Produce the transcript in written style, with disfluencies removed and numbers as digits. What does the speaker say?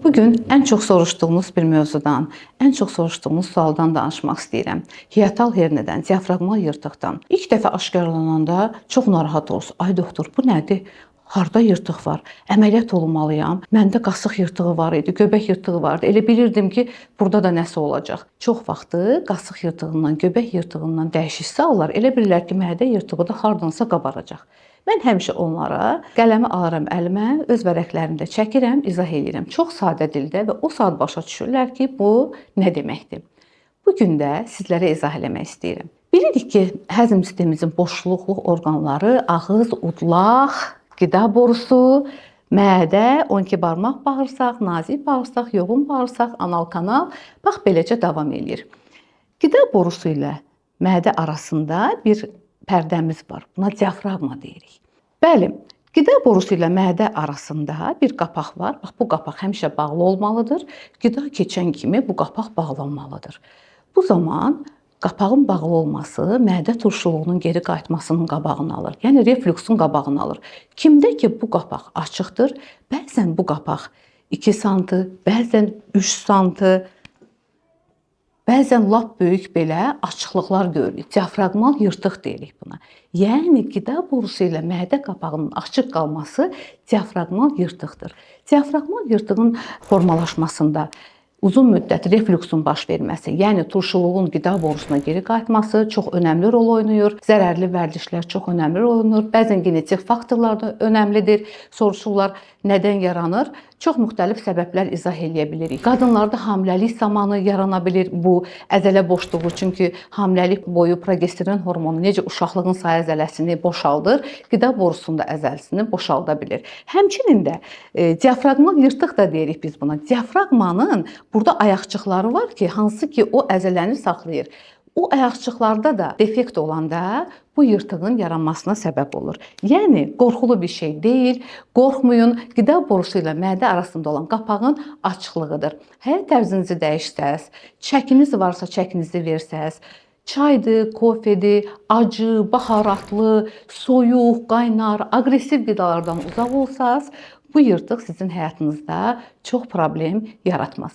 Bugün ən çox soruşduğunuz bir mövzudan, ən çox soruşduğunuz sualdan danışmaq istəyirəm. Hiatal hernədən, diafraqmal yırtıqdan. İlk dəfə aşkarlananda çox narahat olursunuz. Ay doktor, bu nədir? Harda yırtıq var? Əməliyyat olmalıyam. Məndə qasıq yırtığı var idi, göbək yırtığı vardı. Elə bilirdim ki, burada da nəsə olacaq. Çox vaxtı qasıq yırtığından, göbək yırtığından dəyişik suallar elə bilirlər ki, mədə yırtığı da hardansa qabaracaq. Mən həmişə onlara qələmi alıram əlimə, öz vərəqlərimdə çəkirəm, izah edirəm. Çox sadə dildə və o saat başa düşürlər ki, bu nə deməkdir. Bu gün də sizlərə izah eləmək istəyirəm. Bilirik ki, həzm sistemimizin boşluqlu orqanları ağız, udlaq, qida borusu, mədə, 12 barmaq bağırsaq, nazik bağırsaq, yoğun bağırsaq, anal kanal, bax beləcə davam eləyir. Qida borusu ilə mədə arasında bir pərdəmiz var. Buna diafraqma deyirik. Bəli, qida borusu ilə mədə arasında bir qapaq var. Bax bu qapaq həmişə bağlı olmalıdır. Qida keçən kimi bu qapaq bağlanmalıdır. Bu zaman qapağın bağlı olması mədə turşuluğunun geri qayıtmasının qabağını alır. Yəni reflüksun qabağını alır. Kimdə ki bu qapaq açıqdır, bəzən bu qapaq 2 sm, bəzən 3 sm, bəzən lap böyük belə açıqlıqlar görürük. Diafraqmal yırtıq deyirik buna. Yəni qida borusu ilə mədə qapağının açıq qalması diafraqmal yırtıqdır. Diafraqmal yırtığın formalaşmasında uzun müddət reflüksun baş verməsi, yəni turşuluğun qida borusuna geri qayıtması çox önəmli rol oynayır. Zərərli vərdişlər çox önəmli rol oynayır. Bəzən genetik faktorlar da önəmlidir. Soruşurlar, nədən yaranır? Çox müxtəlif səbəblər izah eləyə bilirik. Qadınlarda hamiləlik zamanı yarana bilir bu əzələ boşluğu. Çünki hamiləlik boyu progesteron hormonu necə uşaqlığın sayı əzələsini boşaldır, qida borusunda əzələsini boşalda bilir. Həmçinin də diafraqmal yırtıq da deyirik biz buna. Diafraqmanın burada ayaqçıqları var ki, hansı ki o əzələni saxlayır. O ayaqçıqlarda da defekt olanda bu yırtığın yaranmasına səbəb olur. Yəni qorxulu bir şey deyil. Qorxmayın. Qida borusu ilə mədə arasında olan qapağın açıqlığıdır. Həyat tərzinizi dəyişsəz, çəkiniz varsa çəkinizi versəz, çaydır, kofedir, acı, baharatlı, soyuq, qaynar, aqressiv qidalardan uzaq olsaz, bu yırtıq sizin həyatınızda çox problem yaratmaz.